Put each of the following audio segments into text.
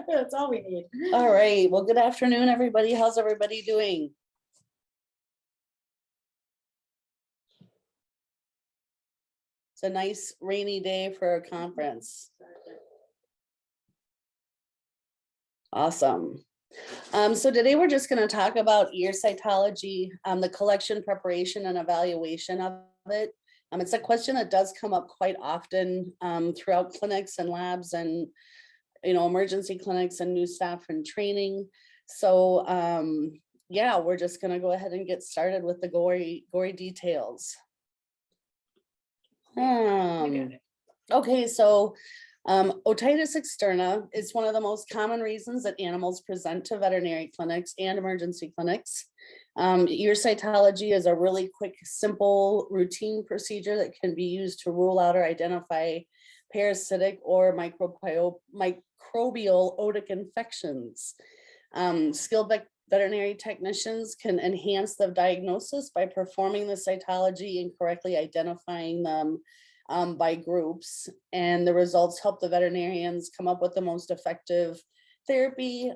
That's all we need. All right, well, good afternoon, everybody. How's everybody doing? It's a nice rainy day for a conference. Awesome. So today we're just going to talk about ear cytology, the collection, preparation, and evaluation of it. It's a question that does come up quite often throughout clinics and labs and, you know, emergency clinics and new staff and training. So yeah, we're just going to go ahead and get started with the gory details. Okay, so otitis externa is one of the most common reasons that animals present to veterinary clinics and emergency clinics. Ear cytology is a really quick, simple, routine procedure that can be used to rule out or identify parasitic or microbial otic infections. Skilled veterinary technicians can enhance the diagnosis by performing the cytology and correctly identifying them by groups, and the results help the veterinarians come up with the most effective therapy,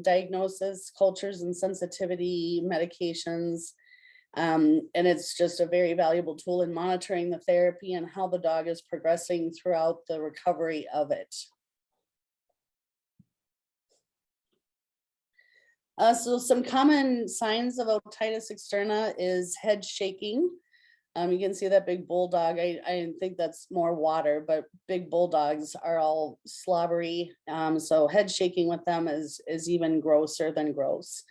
diagnosis, cultures and sensitivity, medications, and it's just a very valuable tool in monitoring the therapy and how the dog is progressing throughout the recovery of it. So some common signs of otitis externa is head shaking. You can see that big bulldog. I think that's more water, but big bulldogs are all slobbery. So head shaking with them is even grosser than gross.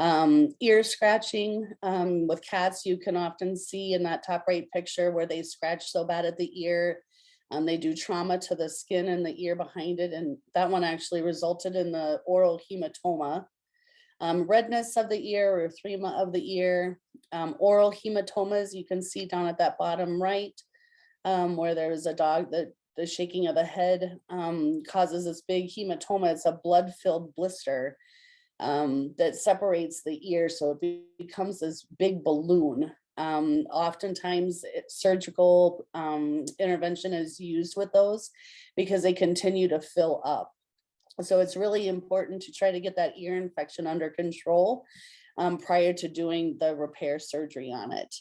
Ear scratching with cats, you can often see in that top right picture where they scratch so bad at the ear. They do trauma to the skin and the ear behind it, and that one actually resulted in the oral hematoma. Redness of the ear or erythema of the ear, oral hematomas, you can see down at that bottom right, where there was a dog that the shaking of the head causes this big hematoma. It's a blood-filled blister that separates the ear, so it becomes this big balloon. Oftentimes surgical intervention is used with those because they continue to fill up. So it's really important to try to get that ear infection under control prior to doing the repair surgery on it.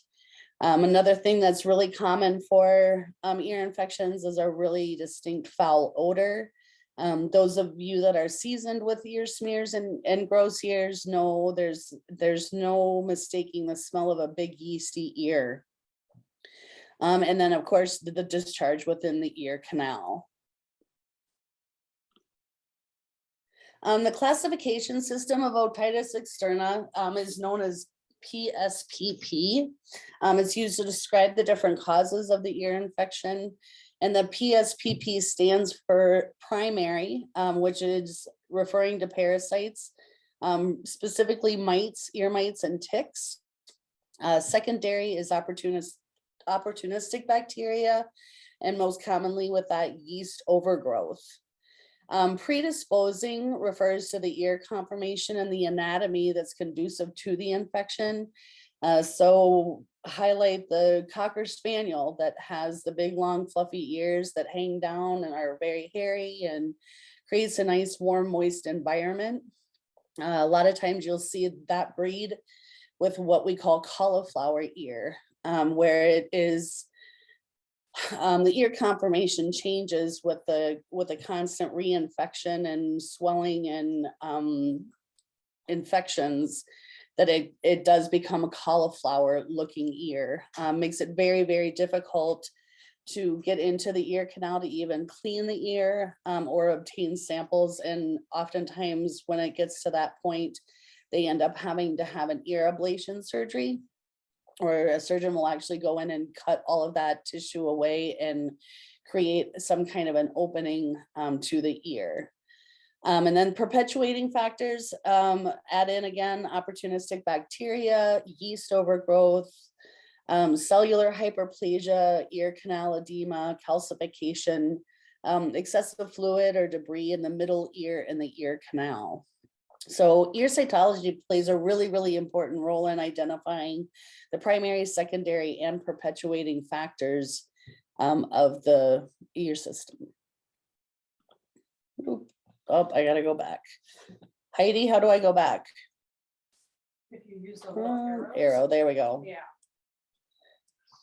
Another thing that's really common for ear infections is a really distinct foul odor. Those of you that are seasoned with ear smears and gross ears know there's no mistaking the smell of a big yeasty ear. And then of course the discharge within the ear canal. The classification system of otitis externa is known as PSPP. It's used to describe the different causes of the ear infection. And the PSPP stands for primary, which is referring to parasites, specifically mites, ear mites, and ticks. Secondary is opportunistic bacteria, and most commonly with that yeast overgrowth. Predisposing refers to the ear conformation and the anatomy that's conducive to the infection. So highlight the Cocker Spaniel that has the big, long, fluffy ears that hang down and are very hairy and creates a nice, warm, moist environment. A lot of times you'll see that breed with what we call cauliflower ear, where it is the ear conformation changes with the constant reinfection and swelling and infections, that it does become a cauliflower looking ear. Makes it very, very difficult to get into the ear canal to even clean the ear or obtain samples. And oftentimes when it gets to that point, they end up having to have an ear ablation surgery, or a surgeon will actually go in and cut all of that tissue away and create some kind of an opening to the ear. And then perpetuating factors, add in again, opportunistic bacteria, yeast overgrowth, cellular hyperplasia, ear canal edema, calcification, excessive fluid or debris in the middle ear and the ear canal. So ear cytology plays a really, really important role in identifying the primary, secondary, and perpetuating factors of the ear system. Oh, I gotta go back. Heidi, how do I go back? If you use the little arrows. Arrow, there we go. Yeah.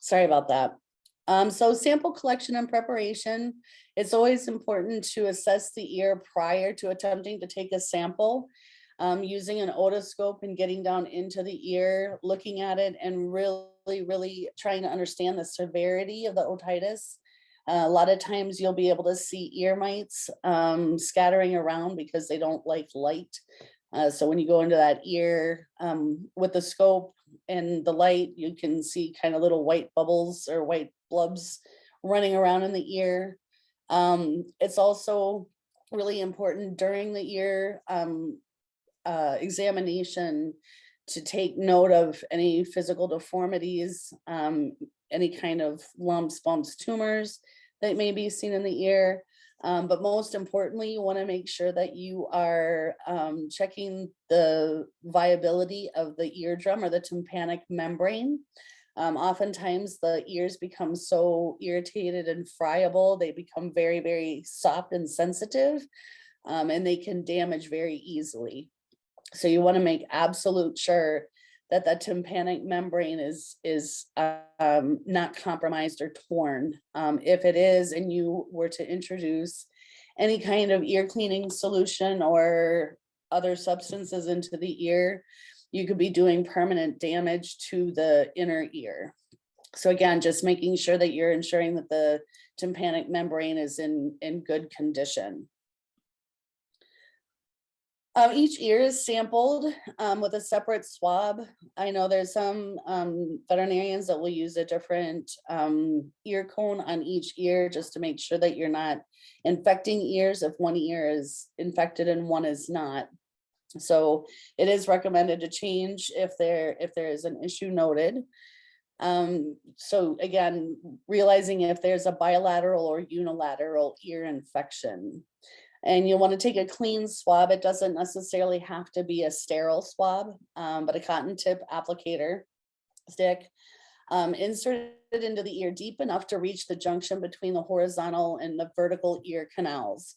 Sorry about that. So sample collection and preparation, it's always important to assess the ear prior to attempting to take a sample. Using an otoscope and getting down into the ear, looking at it and really trying to understand the severity of the otitis. A lot of times you'll be able to see ear mites scattering around because they don't like light. So when you go into that ear with the scope and the light, you can see kind of little white bubbles or white blubs running around in the ear. It's also really important during the ear examination to take note of any physical deformities, any kind of lumps, bumps, tumors that may be seen in the ear. But most importantly, you want to make sure that you are checking the viability of the eardrum or the tympanic membrane. Oftentimes the ears become so irritated and friable, they become very soft and sensitive, and they can damage very easily. So you want to make absolute sure that the tympanic membrane is not compromised or torn. If it is, and you were to introduce any kind of ear cleaning solution or other substances into the ear, you could be doing permanent damage to the inner ear. So again, just making sure that you're ensuring that the tympanic membrane is in good condition. Each ear is sampled with a separate swab. I know there's some veterinarians that will use a different ear cone on each ear just to make sure that you're not infecting ears if one ear is infected and one is not. So it is recommended to change if there is an issue noted. So again, realizing if there's a bilateral or unilateral ear infection. And you'll want to take a clean swab. It doesn't necessarily have to be a sterile swab, but a cotton tip applicator stick inserted into the ear deep enough to reach the junction between the horizontal and the vertical ear canals.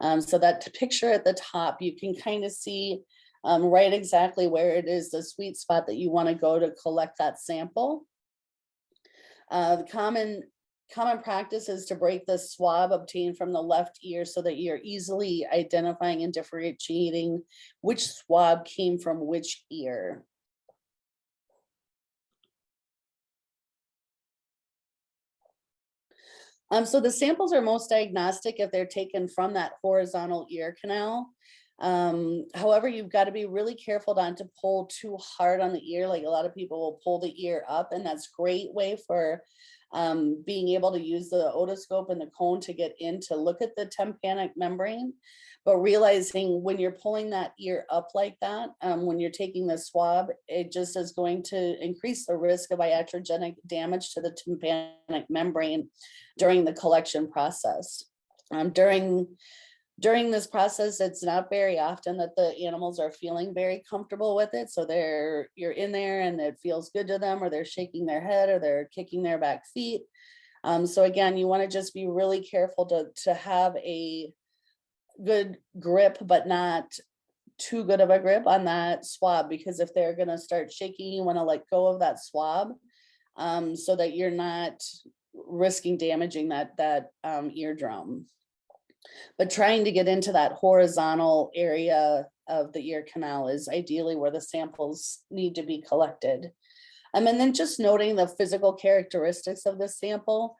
So that picture at the top, you can kind of see right exactly where it is, the sweet spot that you want to go to collect that sample. The common practice is to break the swab obtained from the left ear so that you're easily identifying and differentiating which swab came from which ear. So the samples are most diagnostic if they're taken from that horizontal ear canal. However, you've got to be really careful not to pull too hard on the ear. Like a lot of people will pull the ear up, and that's a great way for being able to use the otoscope and the cone to get in to look at the tympanic membrane. But realizing when you're pulling that ear up like that, when you're taking the swab, it just is going to increase the risk of iatrogenic damage to the tympanic membrane during the collection process. During this process, it's not very often that the animals are feeling very comfortable with it. So you're in there and it feels good to them, or they're shaking their head, or they're kicking their back feet. So again, you want to just be really careful to have a good grip, but not too good of a grip on that swab, because if they're going to start shaking, you want to let go of that swab so that you're not risking damaging that eardrum. But trying to get into that horizontal area of the ear canal is ideally where the samples need to be collected. And then just noting the physical characteristics of the sample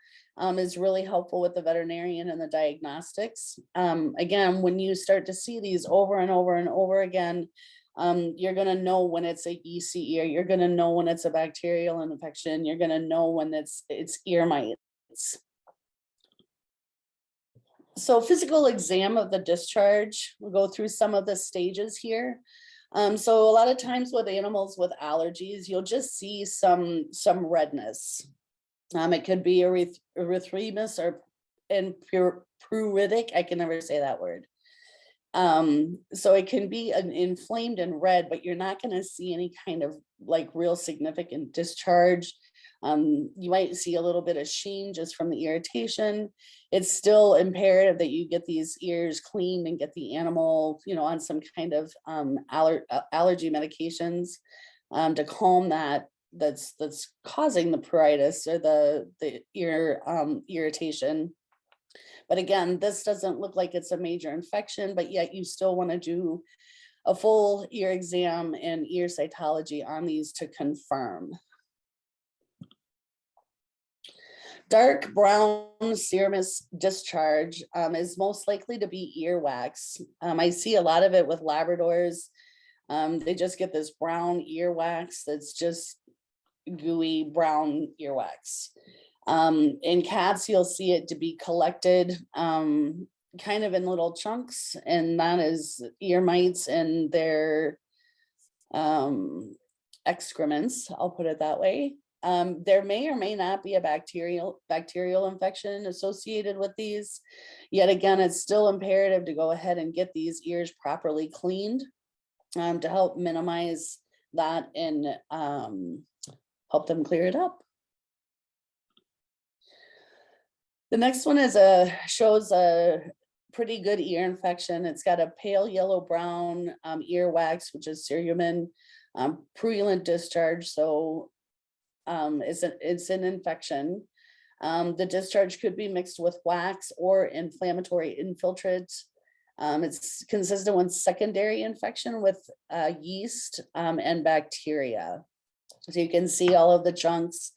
is really helpful with the veterinarian and the diagnostics. Again, when you start to see these over and over and over again, you're going to know when it's a yeasty ear, you're going to know when it's a bacterial infection, you're going to know when it's ear mites. So physical exam of the discharge, we'll go through some of the stages here. So a lot of times with animals with allergies, you'll just see some redness. It could be erythemus or pruritic. I can never say that word. So it can be an inflamed and red, but you're not going to see any kind of like real significant discharge. You might see a little bit of sheen just from the irritation. It's still imperative that you get these ears cleaned and get the animal, on some kind of allergy medications to calm that's causing the pruritus or the ear irritation. But again, this doesn't look like it's a major infection, but yet you still want to do a full ear exam and ear cytology on these to confirm. Dark brown serous discharge is most likely to be earwax. I see a lot of it with Labradors. They just get this brown earwax that's just gooey brown earwax. In cats, you'll see it to be collected kind of in little chunks, and that is ear mites and their excrements, I'll put it that way. There may or may not be a bacterial infection associated with these. Yet again, it's still imperative to go ahead and get these ears properly cleaned to help minimize that and help them clear it up. The next one shows a pretty good ear infection. It's got a pale yellow brown earwax, which is cerumen, purulent discharge. So it's an infection. The discharge could be mixed with wax or inflammatory infiltrate. It's consistent with secondary infection with yeast and bacteria. So you can see all of the chunks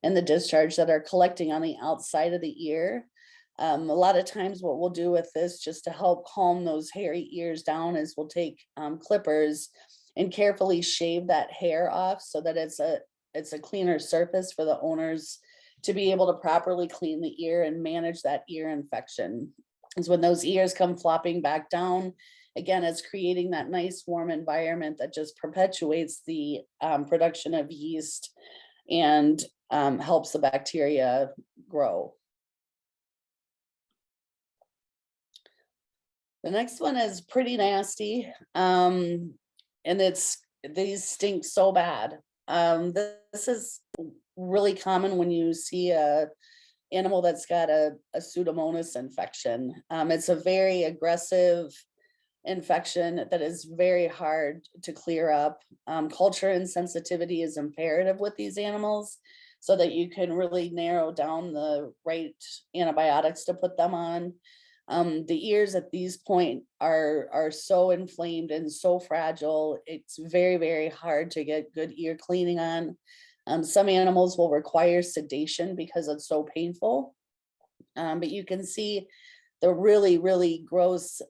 and the discharge that are collecting on the outside of the ear. A lot of times what we'll do with this, just to help calm those hairy ears down, is we'll take clippers and carefully shave that hair off so that it's a cleaner surface for the owners to be able to properly clean the ear and manage that ear infection. Is when those ears come flopping back down, again, it's creating that nice warm environment that just perpetuates the production of yeast and helps the bacteria grow. The next one is pretty nasty, and these stink so bad. This is really common when you see a animal that's got a Pseudomonas infection. It's a very aggressive infection that is very hard to clear up. Culture and sensitivity is imperative with these animals so that you can really narrow down the right antibiotics to put them on. The ears at these point are so inflamed and so fragile. It's very, very hard to get good ear cleaning on. Some animals will require sedation because it's so painful. But you can see the really, really gross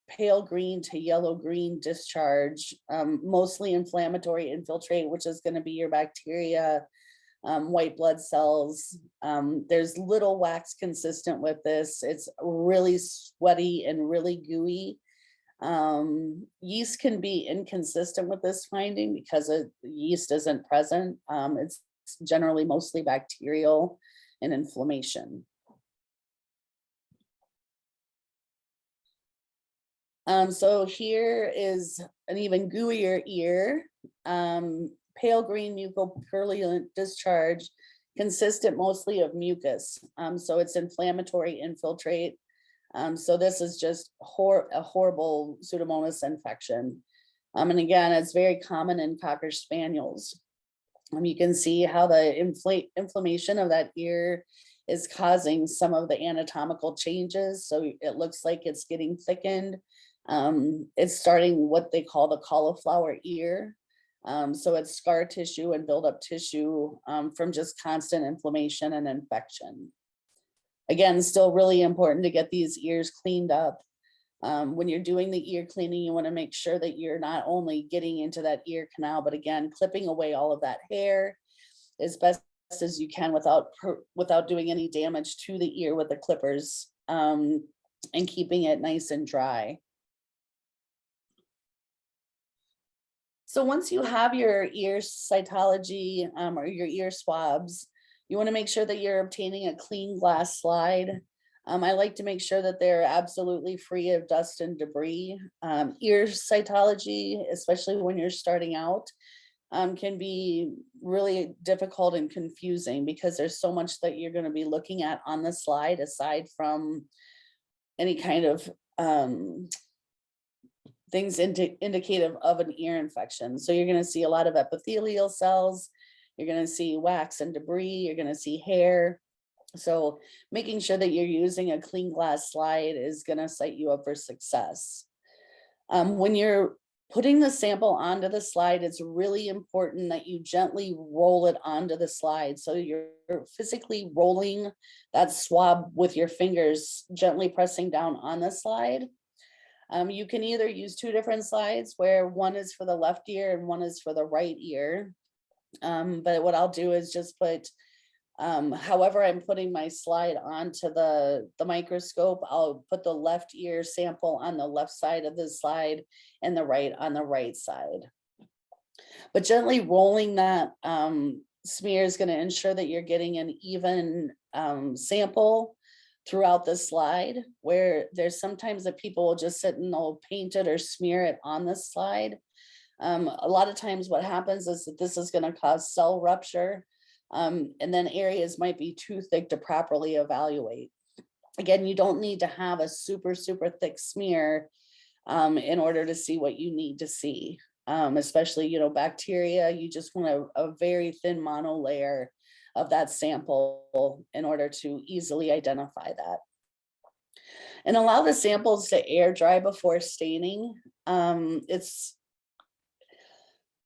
pale green to yellow green discharge, mostly inflammatory infiltrate, which is going to be your bacteria, white blood cells. There's little wax consistent with this. It's really sweaty and really gooey. Yeast can be inconsistent with this finding because yeast isn't present. It's generally mostly bacterial and inflammation. So here is an even gooier ear, pale green mucopurulent discharge, consistent mostly of mucus. So it's inflammatory infiltrate. So this is just a horrible Pseudomonas infection. And again, it's very common in Cocker Spaniels. You can see how the inflammation of that ear is causing some of the anatomical changes. So it looks like it's getting thickened. It's starting what they call the cauliflower ear. So it's scar tissue and buildup tissue from just constant inflammation and infection. Again, still really important to get these ears cleaned up. When you're doing the ear cleaning, you want to make sure that you're not only getting into that ear canal, but again, clipping away all of that hair as best as you can without doing any damage to the ear with the clippers, and keeping it nice and dry. So once you have your ear cytology or your ear swabs, you want to make sure that you're obtaining a clean glass slide. I like to make sure that they're absolutely free of dust and debris. Ear cytology, especially when you're starting out, can be really difficult and confusing because there's so much that you're going to be looking at on the slide aside from any kind of things indicative of an ear infection. So you're going to see a lot of epithelial cells, you're going to see wax and debris, you're going to see hair. So making sure that you're using a clean glass slide is going to set you up for success. When you're putting the sample onto the slide, it's really important that you gently roll it onto the slide. So you're physically rolling that swab with your fingers, gently pressing down on the slide. You can either use two different slides where one is for the left ear and one is for the right ear. But what I'll do is just put, however I'm putting my slide onto the microscope, I'll put the left ear sample on the left side of the slide and the right on the right side. But gently rolling that smear is going to ensure that you're getting an even sample throughout the slide, where there's sometimes that people will just sit and they'll paint it or smear it on the slide. A lot of times what happens is that this is going to cause cell rupture, and then areas might be too thick to properly evaluate. Again, you don't need to have a super thick smear in order to see what you need to see, especially, you know, bacteria. You just want a very thin monolayer of that sample in order to easily identify that. And allow the samples to air dry before staining. It's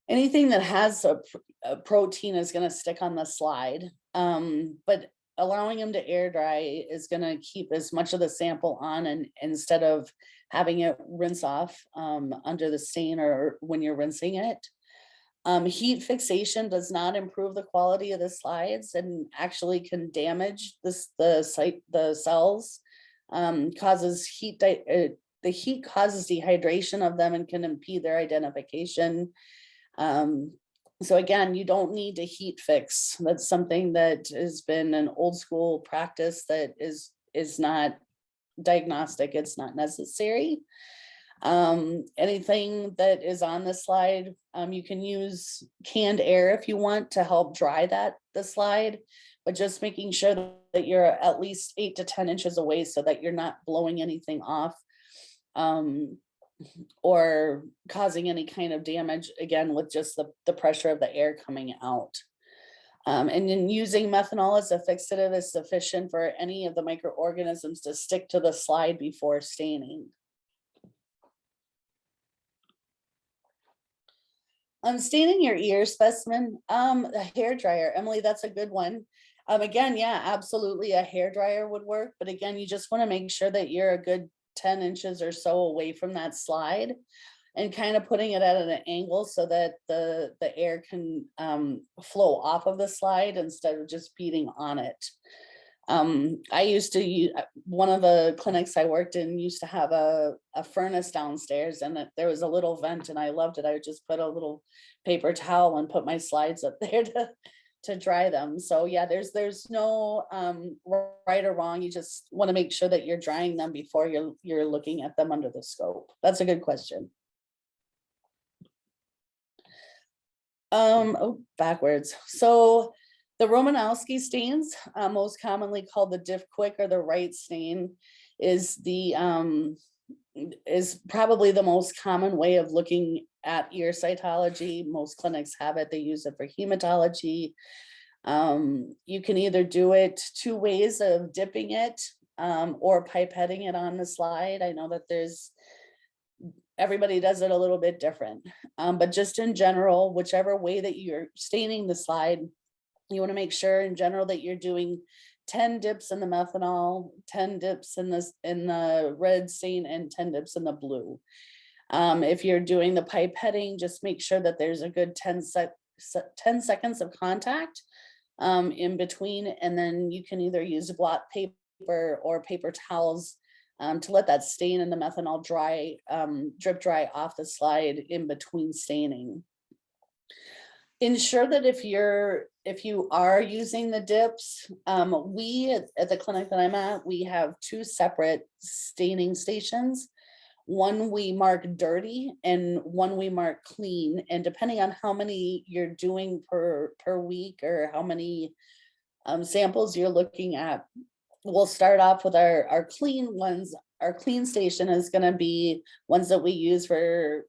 anything that has a protein is going to stick on the slide, but allowing them to air dry is going to keep as much of the sample on, and instead of having it rinse off under the stain or when you're rinsing it. Heat fixation does not improve the quality of the slides and actually can damage the cells. Causes heat. The heat causes dehydration of them and can impede their identification. So again, you don't need to heat fix. That's something that has been an old school practice that is not diagnostic. It's not necessary. Anything that is on the slide, you can use canned air if you want to help dry the slide, but just making sure that you're at least 8 to 10 inches away so that you're not blowing anything off or causing any kind of damage, again, with just the pressure of the air coming out. And then using methanol as a fixative is sufficient for any of the microorganisms to stick to the slide before staining. Staining your ear specimen, a hair dryer, Emily, that's a good one. Again, yeah, absolutely, a hair dryer would work, but again, you just want to make sure that you're a good 10 inches or so away from that slide and kind of putting it at an angle so that the air can flow off of the slide instead of just beating on it. I used to use, one of the clinics I worked in used to have a furnace downstairs, and there was a little vent, and I loved it. I would just put a little paper towel and put my slides up there to dry them. So yeah, there's no right or wrong. You just want to make sure that you're drying them before you're looking at them under the scope. That's a good question. Oh, backwards. So the Romanowski stains, most commonly called the diff quick or the right stain, is probably the most common way of looking at ear cytology. Most clinics have it. They use it for hematology. You can either do it 2 ways of dipping it or pipetting it on the slide. I know that everybody does it a little bit different, but just in general, whichever way that you're staining the slide, you want to make sure in general that you're doing 10 dips in the methanol, 10 dips in the red stain, and 10 dips in the blue. If you're doing the pipetting, just make sure that there's a good 10 seconds of contact in between, and then you can either use blot paper or paper towels to let that stain and the methanol dry, drip dry off the slide in between staining. Ensure that if you are using the dips, we at the clinic that I'm at, we have 2 separate staining stations. one we mark dirty and one we mark clean. And depending on how many you're doing per week or how many samples you're looking at, we'll start off with our clean ones. Our clean station is going to be ones that we use for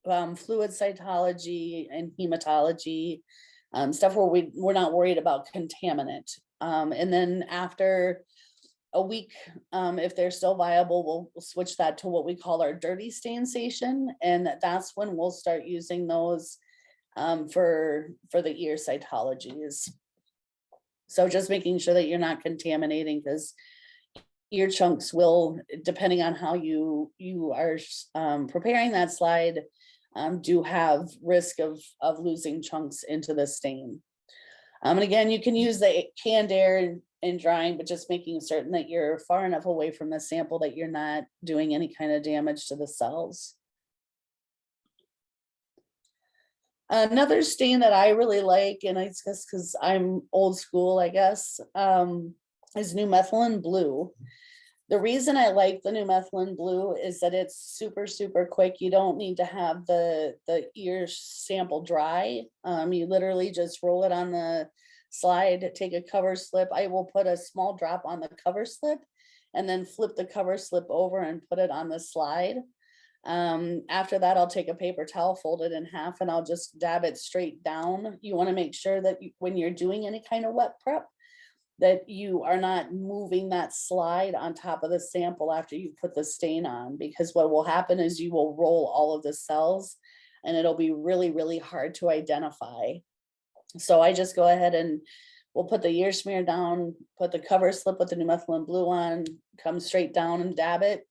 fluid cytology and hematology, stuff where we're not worried about contaminant. And then after a week, if they're still viable, we'll switch that to what we call our dirty stain station. And that's when we'll start using those for the ear cytologies. So just making sure that you're not contaminating, because ear chunks will, depending on how you are preparing that slide, do have risk of losing chunks into the stain. And again, you can use the canned air in drying, but just making certain that you're far enough away from the sample that you're not doing any kind of damage to the cells. Another stain that I really like, and it's just because I'm old school, I guess, is new methylene blue. The reason I like the new methylene blue is that it's super, super quick. You don't need to have the ear sample dry. You literally just roll it on the slide, take a cover slip. I will put a small drop on the cover slip and then flip the cover slip over and put it on the slide. After that, I'll take a paper towel, fold it in half, and I'll just dab it straight down. You want to make sure that when you're doing any kind of wet prep, that you are not moving that slide on top of the sample after you put the stain on, because what will happen is you will roll all of the cells and it'll be really, really hard to identify. So I just go ahead and we'll put the ear smear down, put the cover slip with the new methylene blue on, come straight down and dab it.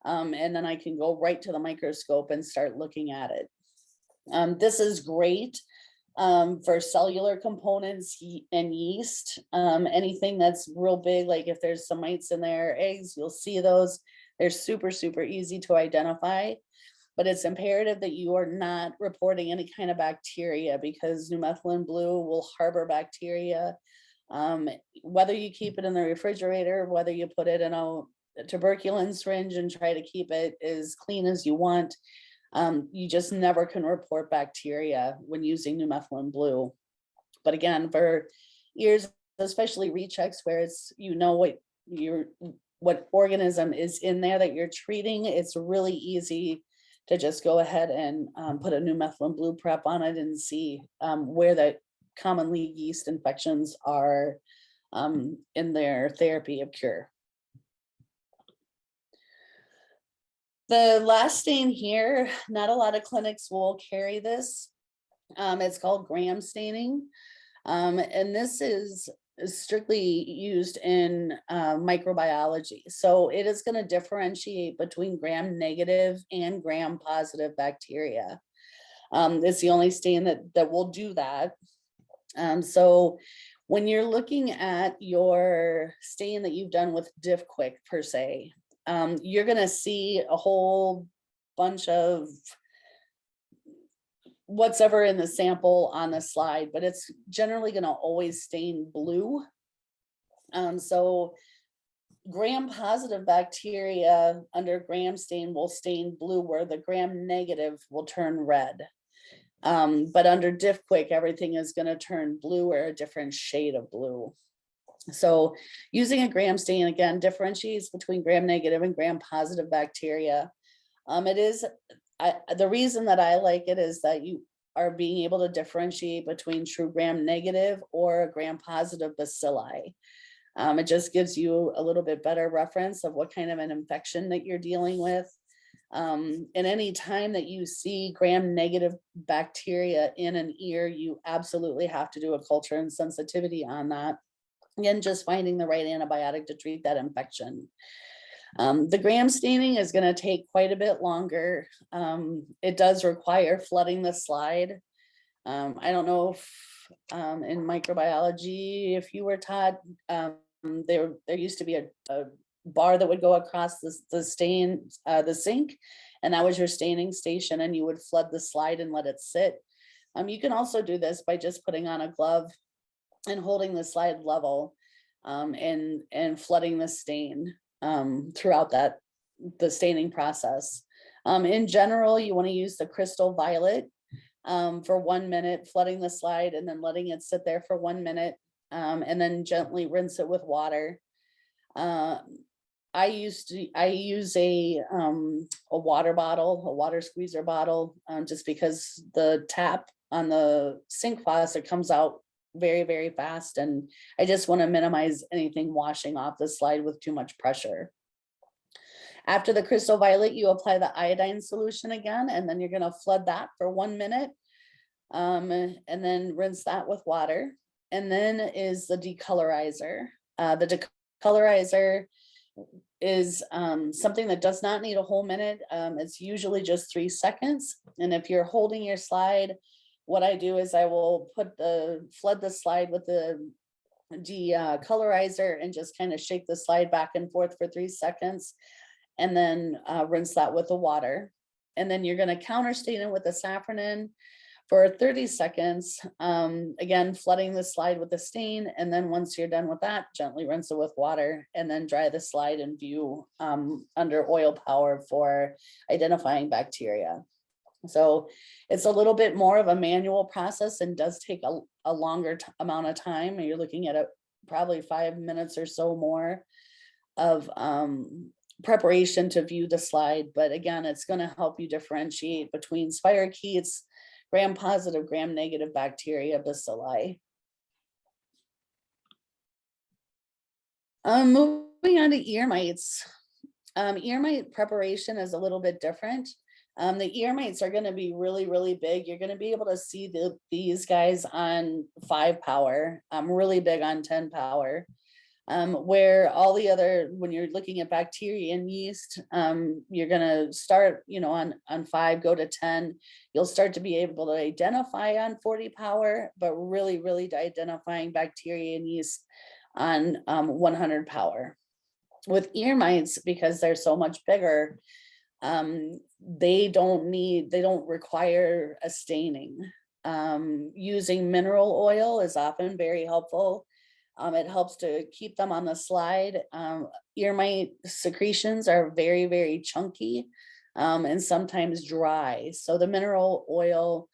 And then I can go right to the microscope and start looking at it. This is great for cellular components and yeast. Anything that's real big, like if there's some mites in there, eggs, you'll see those. They're super, super easy to identify, but it's imperative that you are not reporting any kind of bacteria, because new methylene blue will harbor bacteria. Whether you keep it in the refrigerator, whether you put it in a tuberculin syringe and try to keep it as clean as you want, you just never can report bacteria when using new methylene blue. But again, for ears, especially rechecks where it's, you know, what organism is in there that you're treating, it's really easy to just go ahead and put a new methylene blue prep on it and see where the commonly yeast infections are in their therapy of cure. The last stain here, not a lot of clinics will carry this. It's called gram staining. And this is strictly used in microbiology. So it is going to differentiate between gram negative and gram positive bacteria. It's the only stain that will do that. So when you're looking at your stain that you've done with diff quick per se, you're going to see a whole bunch of what's ever in the sample on the slide, but it's generally going to always stain blue. So gram positive bacteria under gram stain will stain blue, where the gram negative will turn red. But under diff quick, everything is going to turn blue or a different shade of blue. So using a gram stain, again, differentiates between gram negative and gram positive bacteria. The reason that I like it is that you are being able to differentiate between true gram negative or a gram positive bacilli. It just gives you a little bit better reference of what kind of an infection that you're dealing with. And any time that you see gram negative bacteria in an ear, you absolutely have to do a culture and sensitivity on that. Again, just finding the right antibiotic to treat that infection. The gram staining is going to take quite a bit longer. It does require flooding the slide. I don't know if in microbiology, if you were taught, there used to be a bar that would go across the sink, and that was your staining station, and you would flood the slide and let it sit. You can also do this by just putting on a glove and holding the slide level and flooding the stain throughout the staining process. In general, you want to use the crystal violet for 1 minute, flooding the slide and then letting it sit there for 1 minute, and then gently rinse it with water. I use a water bottle, a water squeezer bottle, just because the tap on the sink faucet comes out very, very fast, and I just want to minimize anything washing off the slide with too much pressure. After the crystal violet, you apply the iodine solution again, and then you're going to flood that for 1 minute, and then rinse that with water. And then is the decolorizer. The decolorizer is something that does not need a whole minute. It's usually just 3 seconds. And if you're holding your slide, what I do is I will flood the slide with the decolorizer and just kind of shake the slide back and forth for 3 seconds, and then rinse that with the water. And then you're going to counter stain it with the safranin for 30 seconds. Again, flooding the slide with the stain. And then once you're done with that, gently rinse it with water, and then dry the slide and view under oil power for identifying bacteria. So it's a little bit more of a manual process and does take a longer amount of time. You're looking at probably 5 minutes or so more of preparation to view the slide. But again, it's going to help you differentiate between spirochetes, gram-positive, gram-negative bacteria, bacilli. Moving on to ear mites. Ear mite preparation is a little bit different. The ear mites are going to be really, really big. You're going to be able to see these guys on 5 power. Really big on 10 power. Where all the other, when you're looking at bacteria and yeast, you're going to start, on 5, go to 10. You'll start to be able to identify on 40 power, but really, really identifying bacteria and yeast on 100 power. With ear mites, because they're so much bigger, they don't require a staining. Using mineral oil is often very helpful. It helps to keep them on the slide. Ear mite secretions are very, very chunky and sometimes dry. So the mineral oil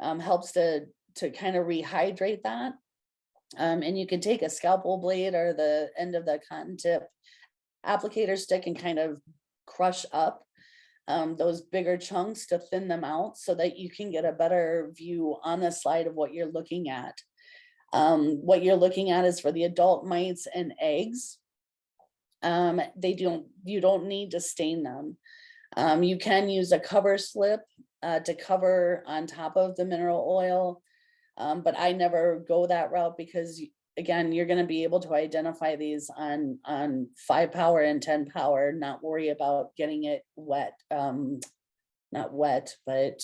helps to kind of rehydrate that. And you can take a scalpel blade or the end of the cotton tip applicator stick and kind of crush up those bigger chunks to thin them out so that you can get a better view on the slide of what you're looking at. What you're looking at is for the adult mites and eggs. You don't need to stain them. You can use a cover slip to cover on top of the mineral oil, but I never go that route because, again, you're going to be able to identify these on 5 power and 10 power, not worry about getting it wet. Not wet, but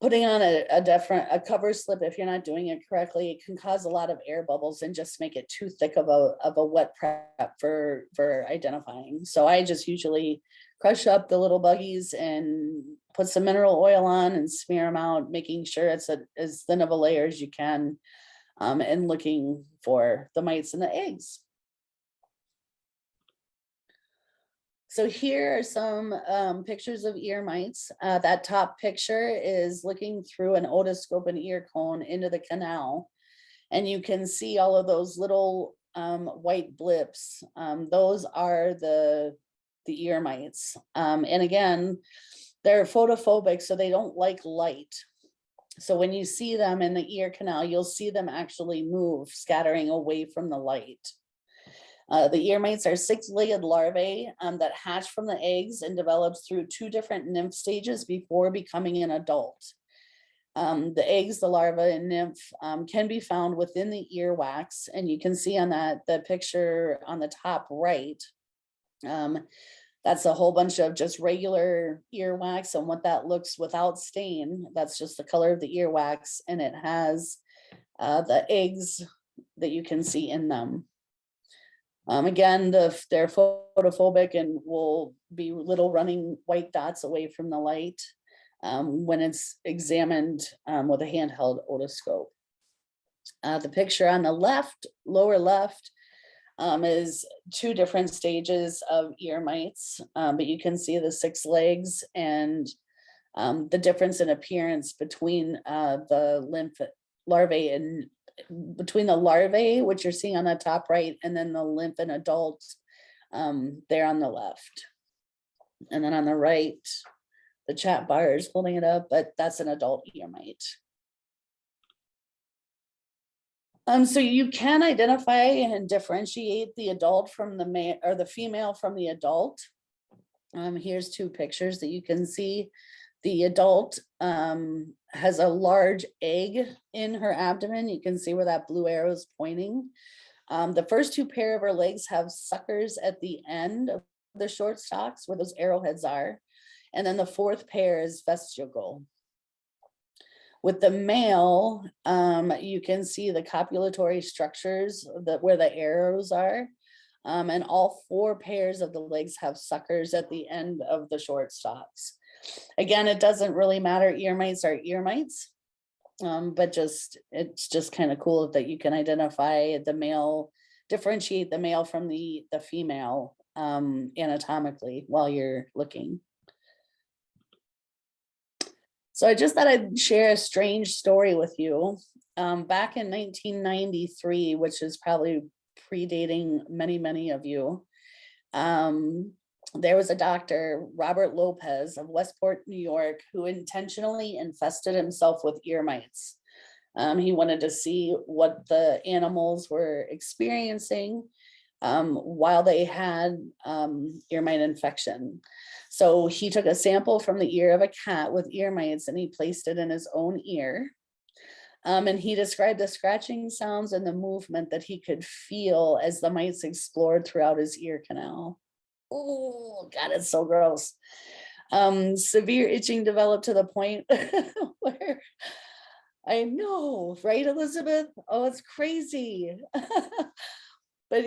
putting on a cover slip, if you're not doing it correctly, it can cause a lot of air bubbles and just make it too thick of a wet prep for identifying. So I just usually crush up the little buggies and put some mineral oil on and smear them out, making sure it's as thin of a layer as you can, and looking for the mites and the eggs. So here are some pictures of ear mites. That top picture is looking through an otoscope and ear cone into the canal. And you can see all of those little white blips. Those are the ear mites. And again, they're photophobic, so they don't like light. So when you see them in the ear canal, you'll see them actually move, scattering away from the light. The ear mites are 6-legged larvae that hatch from the eggs and develops through 2 different nymph stages before becoming an adult. The eggs, the larva and nymph can be found within the earwax, and you can see on the picture on the top right, that's a whole bunch of just regular earwax, and what that looks without stain, that's just the color of the earwax, and it has the eggs that you can see in them. Again, they're photophobic and will be little running white dots away from the light when it's examined with a handheld otoscope. The picture on the left, lower left, is 2 different stages of ear mites, but you can see the 6 legs and the difference in appearance between the lymph larvae and between the larvae, which you're seeing on the top right, and then the lymph in adults there on the left. And then on the right, the chat bar is holding it up, but that's an adult ear mite. So you can identify and differentiate the adult from the male or the female from the adult. Here's 2 pictures that you can see. The adult has a large egg in her abdomen. You can see where that blue arrow is pointing. The first 2 pair of her legs have suckers at the end of the short stalks where those arrowheads are. And then the 4th pair is vestigial. With the male, you can see the copulatory structures where the arrows are. And all 4 pairs of the legs have suckers at the end of the short stalks. Again, it doesn't really matter. Ear mites are ear mites, but it's just kind of cool that you can identify the male, differentiate the male from the female anatomically while you're looking. So I just thought I'd share a strange story with you. Back in 1993, which is probably predating many of you, there was a doctor, Robert Lopez of Westport, New York, who intentionally infested himself with ear mites. He wanted to see what the animals were experiencing while they had ear mite infection. So he took a sample from the ear of a cat with ear mites and he placed it in his own ear. And he described the scratching sounds and the movement that he could feel as the mites explored throughout his ear canal. Oh, God, it's so gross. Severe itching developed to the point where, I know, right, Elizabeth? Oh, it's crazy. But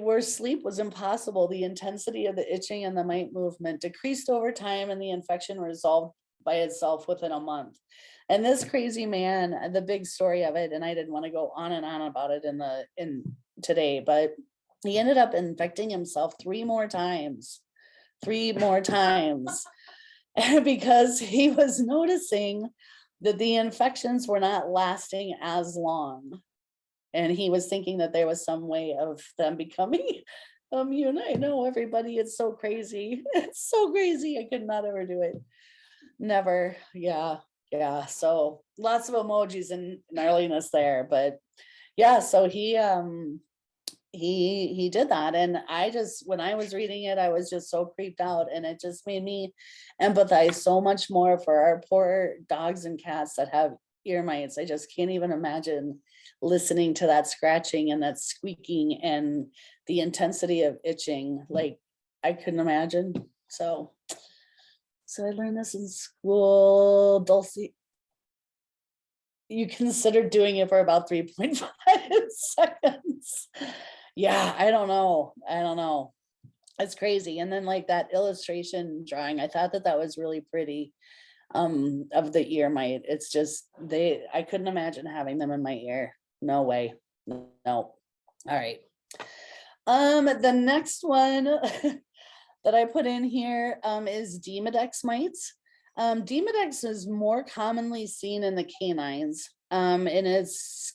where sleep was impossible, the intensity of the itching and the mite movement decreased over time and the infection resolved by itself within a month. And this crazy man, the big story of it, and I didn't want to go on and on about it in today, but he ended up infecting himself 3 more times, because he was noticing that the infections were not lasting as long. And he was thinking that there was some way of them becoming immune. I know, everybody, it's so crazy. It's so crazy. I could not ever do it. Never. Yeah. So lots of emojis and gnarliness there, but yeah, so he did that. And when I was reading it, I was just so creeped out, and it just made me empathize so much more for our poor dogs and cats that have ear mites. I just can't even imagine listening to that scratching and that squeaking and the intensity of itching. Like, I couldn't imagine. So I learned this in school. Dulcie, you considered doing it for about 3.5 seconds. Yeah, I don't know. It's crazy. And then like that illustration drawing, I thought that was really pretty, of the ear mite. It's just, I couldn't imagine having them in my ear. No way. No. All right. The next one that I put in here is DEMODEX mites. DEMODEX is more commonly seen in the canines, and it's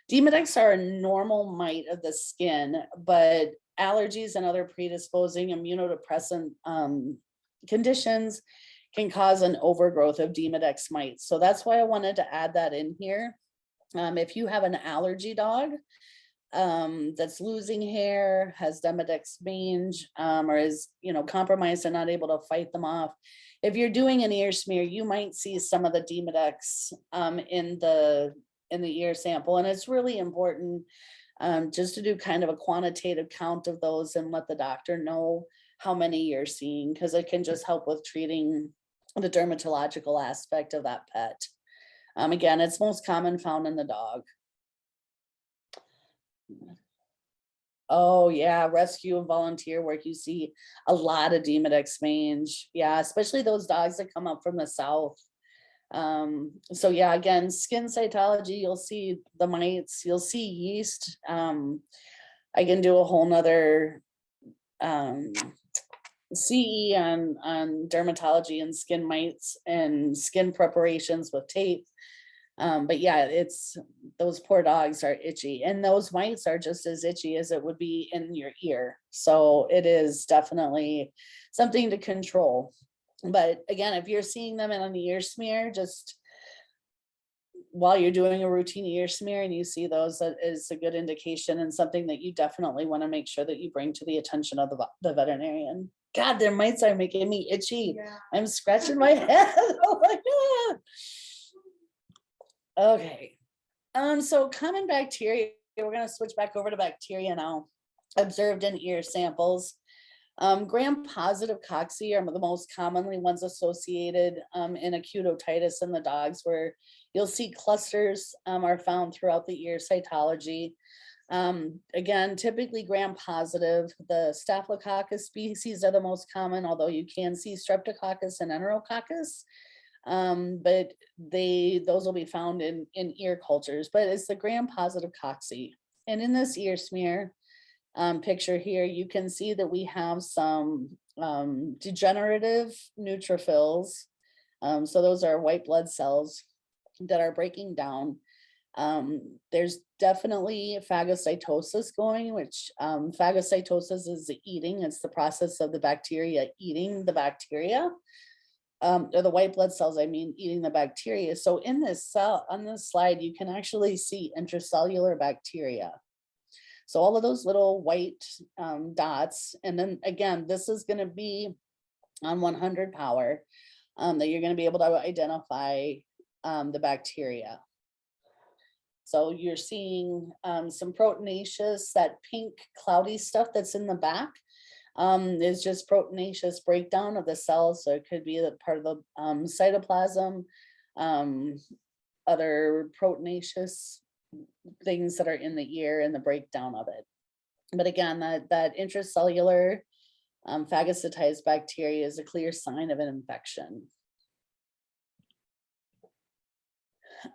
DEMODEX are a normal mite of the skin, but allergies and other predisposing immunodepressant conditions can cause an overgrowth of DEMODEX mites. So that's why I wanted to add that in here. If you have an allergy dog that's losing hair, has DEMODEX mange, or is compromised and not able to fight them off, if you're doing an ear smear, you might see some of the DEMODEX in the ear sample. And it's really important just to do kind of a quantitative count of those and let the doctor know how many you're seeing, because it can just help with treating the dermatological aspect of that pet. Again, it's most common found in the dog. Oh yeah, rescue and volunteer work, you see a lot of DEMODEX mange. Yeah, especially those dogs that come up from the south. So yeah, again, skin cytology, you'll see the mites, you'll see yeast. I can do a whole nother CE on dermatology and skin mites and skin preparations with tape. But yeah, it's, those poor dogs are itchy, and those mites are just as itchy as it would be in your ear. So it is definitely something to control. But again, if you're seeing them in an ear smear, just while you're doing a routine ear smear and you see those, that is a good indication and something that you definitely want to make sure that you bring to the attention of the veterinarian. God, their mites are making me itchy. Yeah. I'm scratching my head. Oh my God. Okay. So common bacteria, we're going to switch back over to bacteria now, observed in ear samples. Gram-positive cocci are the most commonly ones associated in acute otitis in the dogs, where you'll see clusters are found throughout the ear cytology. Again, typically gram-positive. The Staphylococcus species are the most common, although you can see Streptococcus and Enterococcus. But those will be found in ear cultures, but it's the gram-positive cocci. And in this ear smear picture here, you can see that we have some degenerative neutrophils. So those are white blood cells that are breaking down. There's definitely phagocytosis going, which phagocytosis is the eating. It's the process of the bacteria eating the bacteria. Or the white blood cells, I mean, eating the bacteria. So in this cell, on this slide, you can actually see intracellular bacteria. So all of those little white dots, and then again, this is going to be on 100 power that you're going to be able to identify the bacteria. So you're seeing some proteinaceous, that pink cloudy stuff that's in the back is just proteinaceous breakdown of the cells. So it could be the part of the cytoplasm, other proteinaceous things that are in the ear and the breakdown of it. But again, that intracellular phagocytized bacteria is a clear sign of an infection.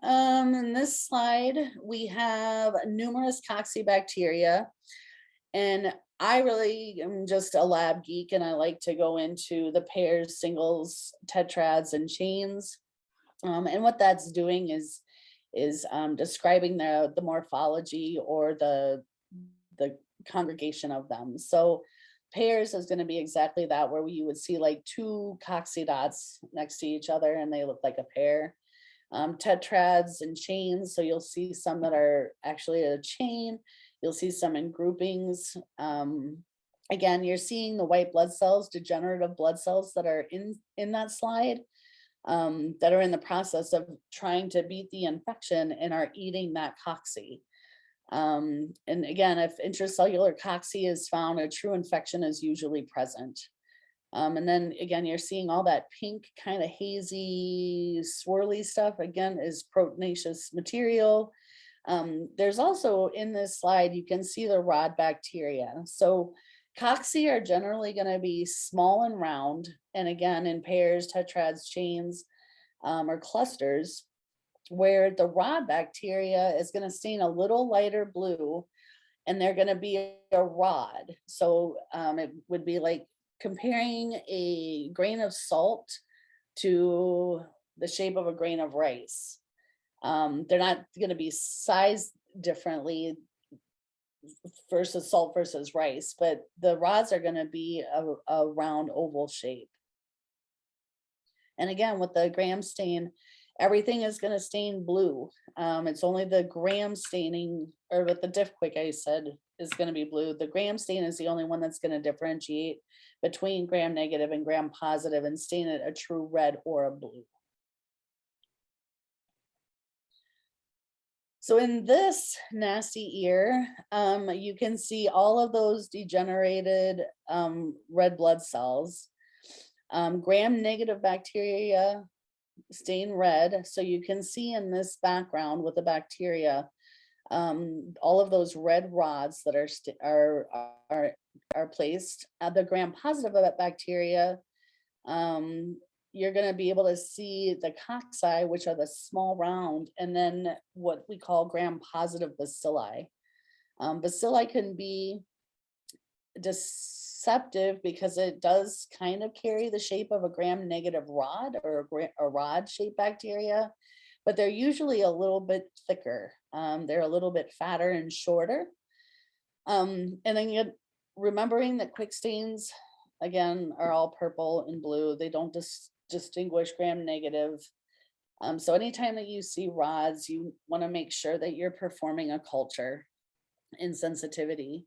In this slide, we have numerous coccibacteria, and I really am just a lab geek, and I like to go into the pairs, singles, tetrads, and chains. And what that's doing is describing the morphology or the congregation of them. So pairs is going to be exactly that, where you would see like two coccidots next to each other and they look like a pair. Tetrads and chains, so you'll see some that are actually a chain. You'll see some in groupings. Again, you're seeing the white blood cells, degenerative blood cells that are in that slide, that are in the process of trying to beat the infection and are eating that cocci. And again, if intracellular cocci is found, a true infection is usually present. And then again, you're seeing all that pink kind of hazy swirly stuff, again, is proteinaceous material. There's also in this slide, you can see the rod bacteria. So cocci are generally going to be small and round, and again, in pairs, tetrads, chains, or clusters, where the rod bacteria is going to stain a little lighter blue, and they're going to be a rod. So it would be like comparing a grain of salt to the shape of a grain of rice. They're not going to be sized differently versus salt versus rice, but the rods are going to be a round oval shape. And again, with the gram stain, everything is going to stain blue. It's only the gram staining, or with the diff quick, I said, is going to be blue. The gram stain is the only one that's going to differentiate between gram negative and gram positive and stain it a true red or a blue. So in this nasty ear, you can see all of those degenerated red blood cells. Gram negative bacteria stain red. So you can see in this background with the bacteria, all of those red rods that are placed. The gram positive bacteria you're going to be able to see the cocci, which are the small round, and then what we call gram-positive bacilli. Bacilli can be deceptive because it does kind of carry the shape of a gram-negative rod or a rod-shaped bacteria, but they're usually a little bit thicker. They're a little bit fatter and shorter. And then you're remembering that quick stains, again, are all purple and blue. They don't distinguish gram-negative. So anytime that you see rods, you want to make sure that you're performing a culture in sensitivity.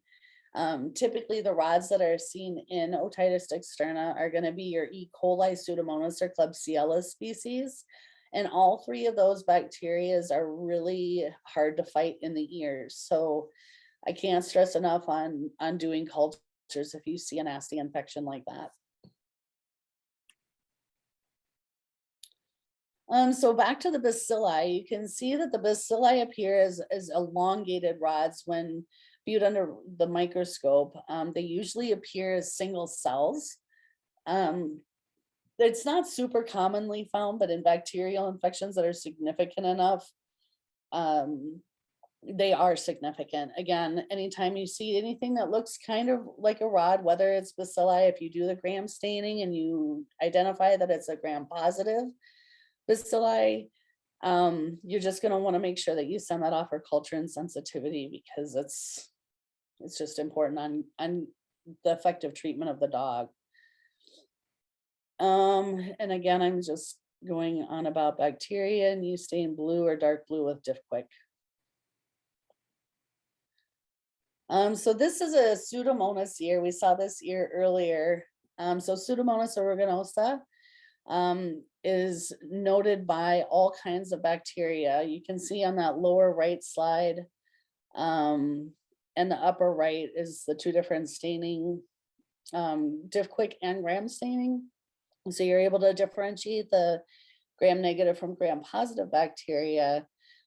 Typically the rods that are seen in otitis externa are going to be your E. coli, Pseudomonas, or Klebsiella species. And all three of those bacteria are really hard to fight in the ears. So I can't stress enough on doing cultures if you see a nasty infection like that. So back to the bacilli, you can see that the bacilli appear as elongated rods when viewed under the microscope. They usually appear as single cells. It's not super commonly found, but in bacterial infections that are significant enough, they are significant. Again, anytime you see anything that looks kind of like a rod, whether it's bacilli, if you do the gram staining and you identify that it's a gram-positive bacilli, you're just going to want to make sure that you send that off for culture and sensitivity, because it's just important on the effective treatment of the dog. And again, I'm just going on about bacteria, and you stain blue or dark blue with diff quick. So this is a Pseudomonas ear. We saw this ear earlier. So Pseudomonas aeruginosa is noted by all kinds of bacteria. You can see on that lower right slide, and the upper right is the two different staining, diff quick and gram staining. So you're able to differentiate the gram-negative from gram-positive bacteria,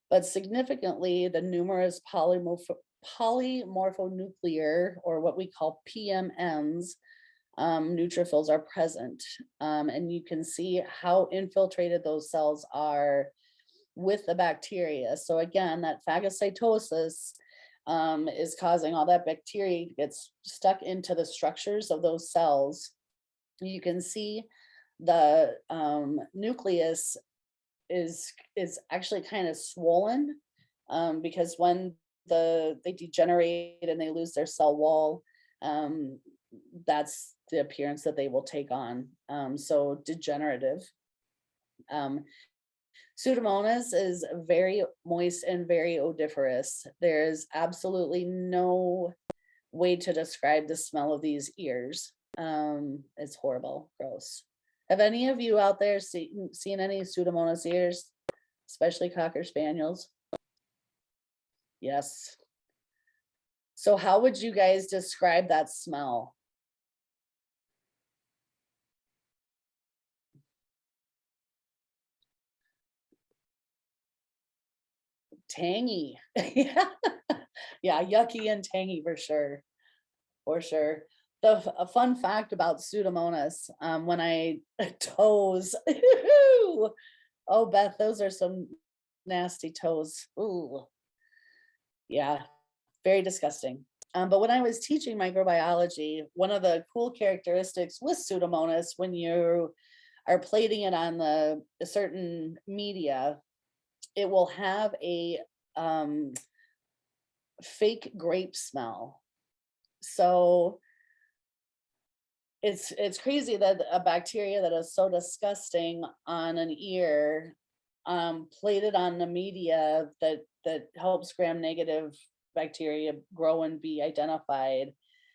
but significantly the numerous polymorphonuclear, or what we call PMNs, neutrophils are present. And you can see how infiltrated those cells are with the bacteria. So again, that phagocytosis is causing all that bacteria to get stuck into the structures of those cells. You can see the nucleus is actually kind of swollen, because when they degenerate and they lose their cell wall, that's the appearance that they will take on. So degenerative. Pseudomonas is very moist and very odoriferous. There's absolutely no way to describe the smell of these ears. It's horrible, gross. Have any of you out there seen any Pseudomonas ears, especially Cocker Spaniels? Yes. So how would you guys describe that smell? Tangy. Yeah, yucky and tangy for sure. For sure. A fun fact about Pseudomonas, when I toes, oh Beth, those are some nasty toes. Ooh, yeah, very disgusting. But when I was teaching microbiology, one of the cool characteristics with Pseudomonas, when you are plating it on a certain media, it will have a fake grape smell. So it's crazy that a bacteria that is so disgusting on an ear, plated on the media that helps gram-negative bacteria grow and be identified,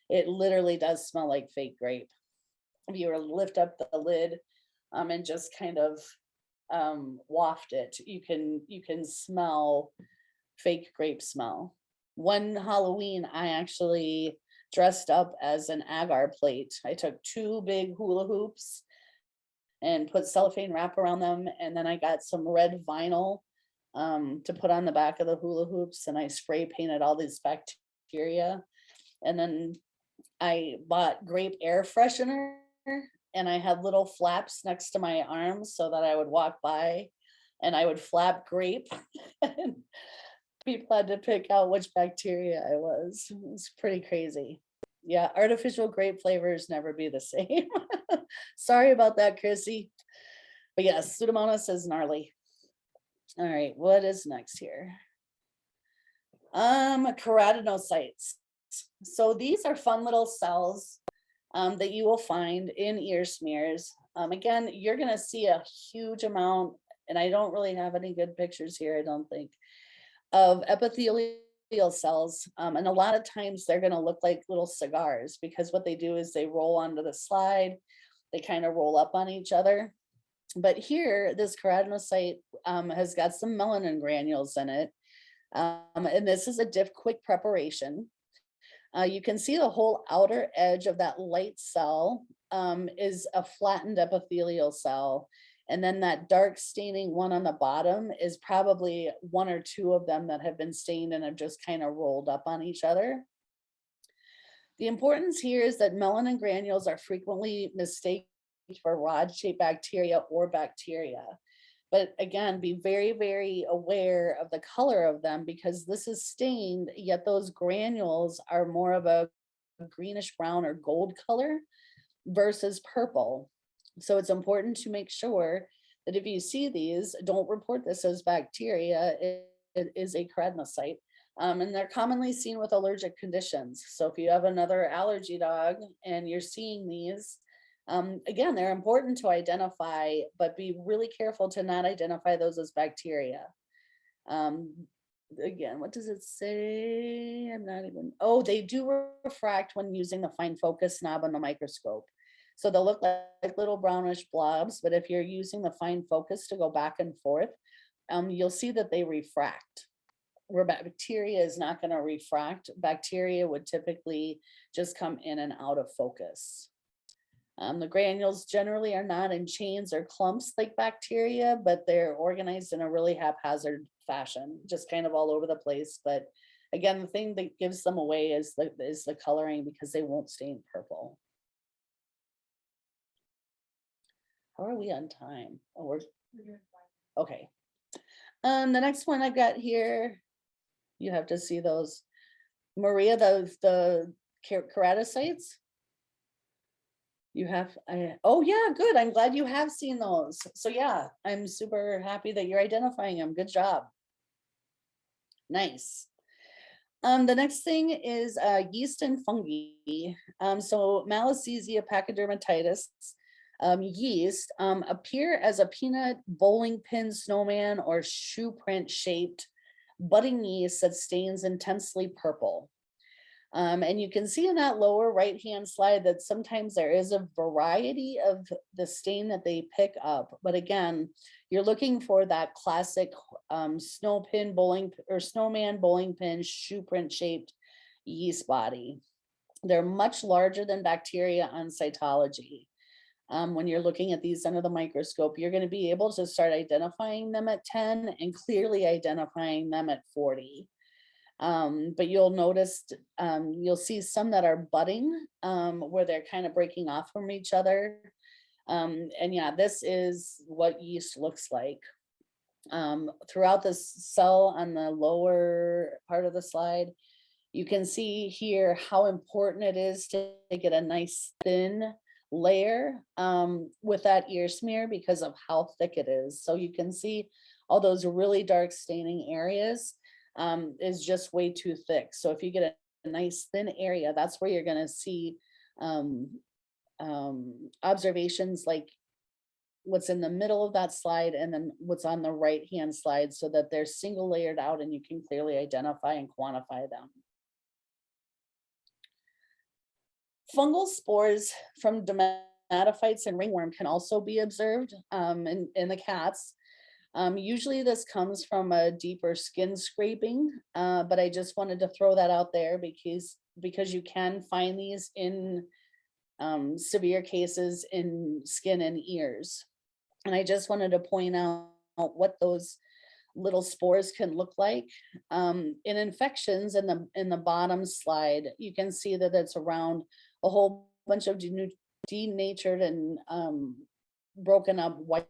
it literally does smell like fake grape. If you were to lift up the lid and just kind of waft it, you can smell fake grape smell. One Halloween, I actually dressed up as an agar plate. I took 2 big hula hoops and put cellophane wrap around them, and then I got some red vinyl to put on the back of the hula hoops, and I spray painted all these bacteria. And then I bought grape air freshener and I had little flaps next to my arms so that I would walk by and I would flap grape. And people had to pick out which bacteria I was. It was pretty crazy. Yeah, artificial grape flavors never be the same. Sorry about that, Chrissy. But yes, Pseudomonas is gnarly. All right, what is next here? Keratinocytes. So these are fun little cells that you will find in ear smears. Again, you're gonna see a huge amount, and I don't really have any good pictures here, I don't think, of epithelial cells. And a lot of times they're gonna look like little cigars because what they do is they roll onto the slide, they kind of roll up on each other. But here, this keratinocyte has got some melanin granules in it. And this is a quick preparation. You can see the whole outer edge of that light cell is a flattened epithelial cell. And then that dark staining one on the bottom is probably one or two of them that have been stained and have just kind of rolled up on each other. The importance here is that melanin granules are frequently mistaken for rod-shaped bacteria or bacteria. But again, be very, very aware of the color of them because this is stained, yet those granules are more of a greenish brown or gold color versus purple. So it's important to make sure that if you see these, don't report this as bacteria. It is a keratinocyte. And they're commonly seen with allergic conditions. So if you have another allergy dog and you're seeing these, again, they're important to identify, but be really careful to not identify those as bacteria. Again, what does it say? I'm not even, oh, they do refract when using the fine focus knob on the microscope. So they'll look like little brownish blobs, but if you're using the fine focus to go back and forth, you'll see that they refract. Where bacteria is not going to refract. Bacteria would typically just come in and out of focus. The granules generally are not in chains or clumps like bacteria, but they're organized in a really haphazard fashion, just kind of all over the place. But again, the thing that gives them away is the coloring because they won't stain purple. How are we on time? Oh, we're okay. The next one I've got here, you have to see those. Maria, the keratocytes. You have, oh yeah, good. I'm glad you have seen those. So yeah, I'm super happy that you're identifying them. Good job. Nice. The next thing is yeast and fungi. So Malassezia pachydermatitis, yeast appear as a peanut, bowling pin, snowman, or shoe print shaped budding yeast that stains intensely purple. And you can see in that lower right hand slide that sometimes there is a variety of the stain that they pick up. But again, you're looking for that classic snowman bowling pin shoe print shaped yeast body. They're much larger than bacteria on cytology. When you're looking at these under the microscope, you're going to be able to start identifying them at 10 and clearly identifying them at 40. But you'll notice, you'll see some that are budding, where they're kind of breaking off from each other. And yeah, this is what yeast looks like. Throughout this cell on the lower part of the slide, you can see here how important it is to get a nice thin layer with that ear smear because of how thick it is. So you can see all those really dark staining areas is just way too thick. So if you get a nice thin area, that's where you're going to see observations like what's in the middle of that slide and then what's on the right hand slide, so that they're single layered out and you can clearly identify and quantify them. Fungal spores from dermatophytes and ringworm can also be observed in the cats. Usually this comes from a deeper skin scraping, but I just wanted to throw that out there because you can find these in severe cases in skin and ears. And I just wanted to point out what those little spores can look like. In infections in the bottom slide, you can see that it's around a whole bunch of denatured and broken up white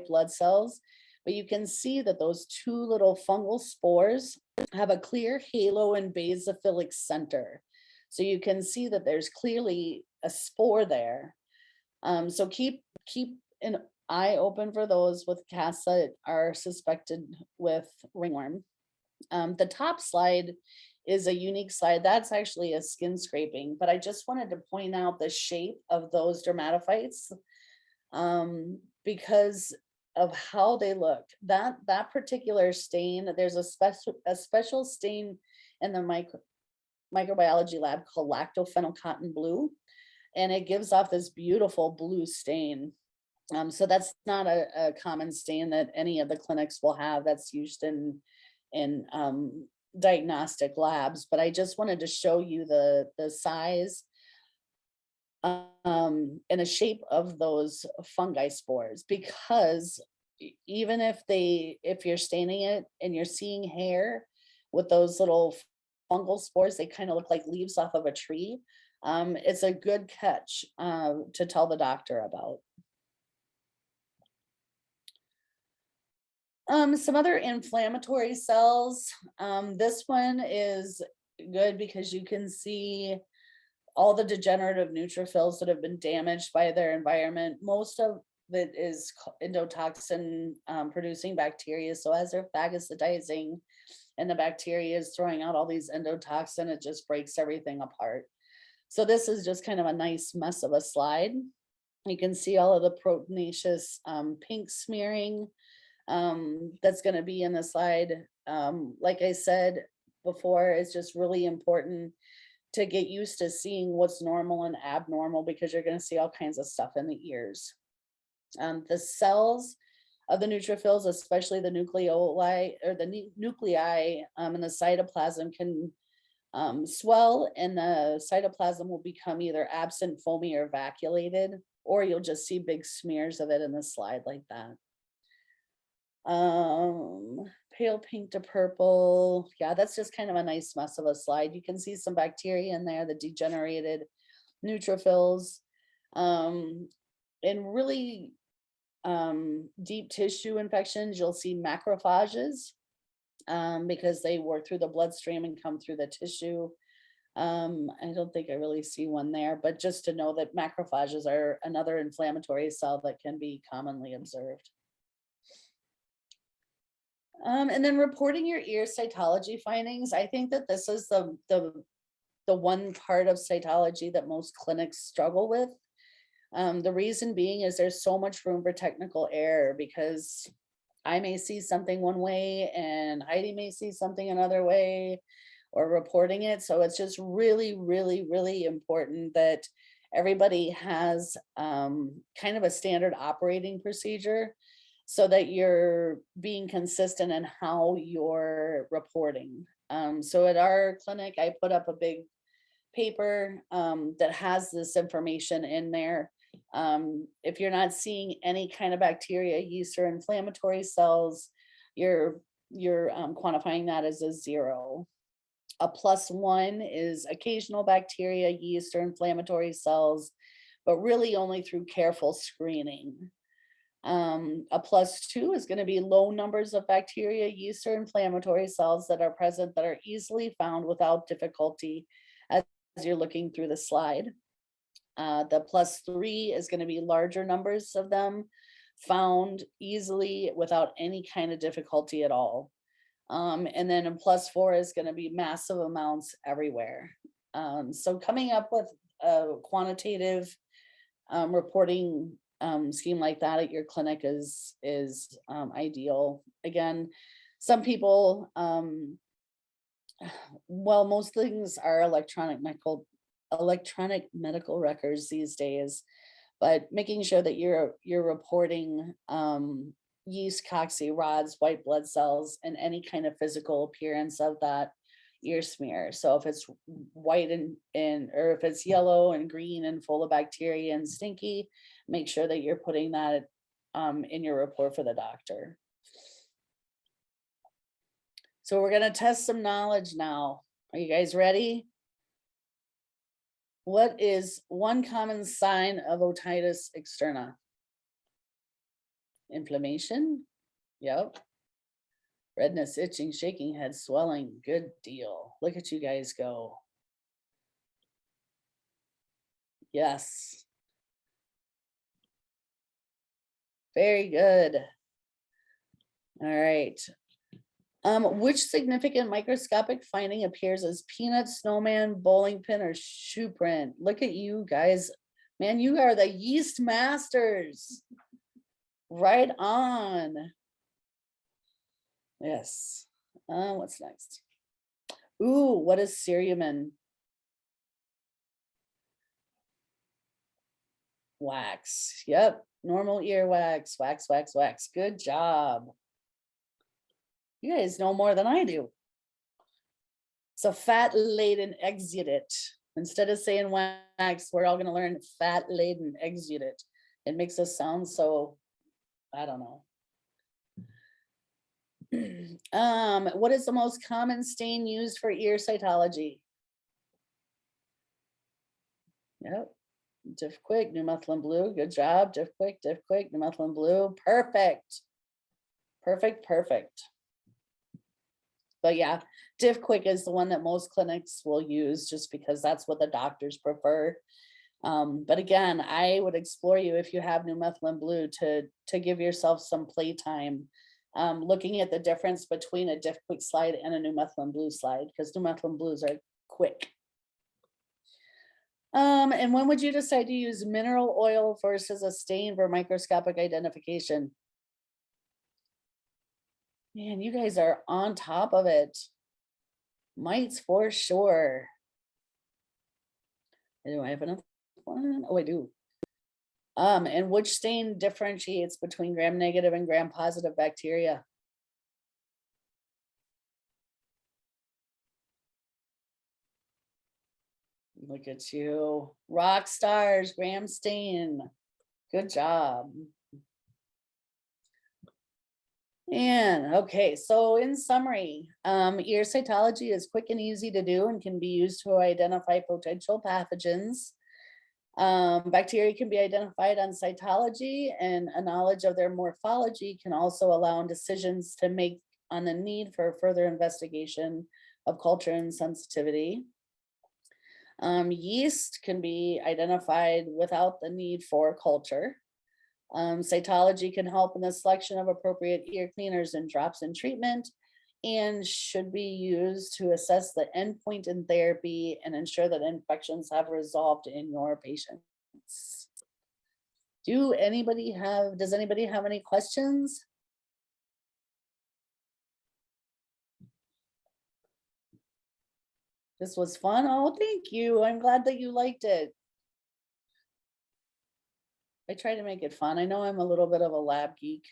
blood cells. But you can see that those two little fungal spores have a clear halo and basophilic center. So you can see that there's clearly a spore there. So keep an eye open for those with cats that are suspected with ringworm. The top slide is a unique slide. That's actually a skin scraping, but I just wanted to point out the shape of those dermatophytes because of how they look. That particular stain, there's a special stain in the microbiology lab called lactophenylcotton blue, and it gives off this beautiful blue stain. So that's not a common stain that any of the clinics will have. That's used in diagnostic labs, but I just wanted to show you the size and the shape of those fungi spores, because even if you're staining it and you're seeing hair with those little fungal spores, they kind of look like leaves off of a tree. It's a good catch to tell the doctor about. Some other inflammatory cells. This one is good because you can see all the degenerative neutrophils that have been damaged by their environment. Most of it is endotoxin producing bacteria. So as they're phagocytizing and the bacteria is throwing out all these endotoxin, it just breaks everything apart. So this is just kind of a nice mess of a slide. You can see all of the proteinaceous pink smearing that's going to be in the slide. Like I said before, it's just really important to get used to seeing what's normal and abnormal, because you're going to see all kinds of stuff in the ears. The cells of the neutrophils, especially the nucleoli or the nuclei in the cytoplasm, can swell, and the cytoplasm will become either absent, foamy, or vacuolated, or you'll just see big smears of it in the slide like that. Pale pink to purple. Yeah, that's just kind of a nice mess of a slide. You can see some bacteria in there, the degenerated neutrophils, and really deep tissue infections. You'll see macrophages because they work through the bloodstream and come through the tissue. I don't think I really see one there, but just to know that macrophages are another inflammatory cell that can be commonly observed. And then reporting your ear cytology findings. I think that this is the one part of cytology that most clinics struggle with. The reason being is there's so much room for technical error, because I may see something one way and Heidi may see something another way, or reporting it. So it's just really, really, really important that everybody has kind of a standard operating procedure, so that you're being consistent in how you're reporting. So at our clinic, I put up a big paper that has this information in there. If you're not seeing any kind of bacteria, yeast, or inflammatory cells, you're quantifying that as a 0. A +1 is occasional bacteria, yeast, or inflammatory cells, but really only through careful screening. A +2 is going to be low numbers of bacteria, yeast, or inflammatory cells that are present that are easily found without difficulty as you're looking through the slide. The +3 is going to be larger numbers of them found easily without any kind of difficulty at all. And then a +4 is going to be massive amounts everywhere. So coming up with a quantitative reporting scheme like that at your clinic is ideal. Again, some people, well, most things are electronic medical records these days, but making sure that you're reporting yeast, cocci, rods, white blood cells, and any kind of physical appearance of that ear smear. So if it's white and or if it's yellow and green and full of bacteria and stinky, make sure that you're putting that in your report for the doctor. So we're going to test some knowledge now. Are you guys ready? What is one common sign of otitis externa? Inflammation? Yep. Redness, itching, shaking head, swelling. Good deal. Look at you guys go. Yes. Very good. All right. Which significant microscopic finding appears as peanut, snowman, bowling pin, or shoe print? Look at you guys. Man, you are the yeast masters. Right on. Yes. What's next? Ooh, what is cerumen? Wax. Yep. Normal ear wax. Wax, wax, wax. Good job. You guys know more than I do. It's a fat-laden exudate. Instead of saying wax, we're all going to learn fat-laden exudate. It makes us sound so, I don't know. What is the most common stain used for ear cytology? Yep. Diff quick, new methylene blue. Good job. Diff quick, new methylene blue. Perfect. Perfect, perfect. But yeah, diff quick is the one that most clinics will use just because that's what the doctors prefer. But again, I would explore you if you have new methylene blue to give yourself some playtime. Looking at the difference between a diff quick slide and a new methylene blue slide, because new methylene blues are quick. And when would you decide to use mineral oil versus a stain for microscopic identification? Man, you guys are on top of it. Mites for sure. Do I have another one? Oh, I do. And which stain differentiates between gram-negative and gram-positive bacteria? Look at you. Rock stars, gram stain. Good job. And okay, so in summary, ear cytology is quick and easy to do and can be used to identify potential pathogens. Bacteria can be identified on cytology, and a knowledge of their morphology can also allow decisions to make on the need for further investigation of culture and sensitivity. Yeast can be identified without the need for culture. Cytology can help in the selection of appropriate ear cleaners and drops in treatment, and should be used to assess the endpoint in therapy and ensure that infections have resolved in your patients. Does anybody have any questions? This was fun. Oh, thank you. I'm glad that you liked it. I try to make it fun. I know I'm a little bit of a lab geek.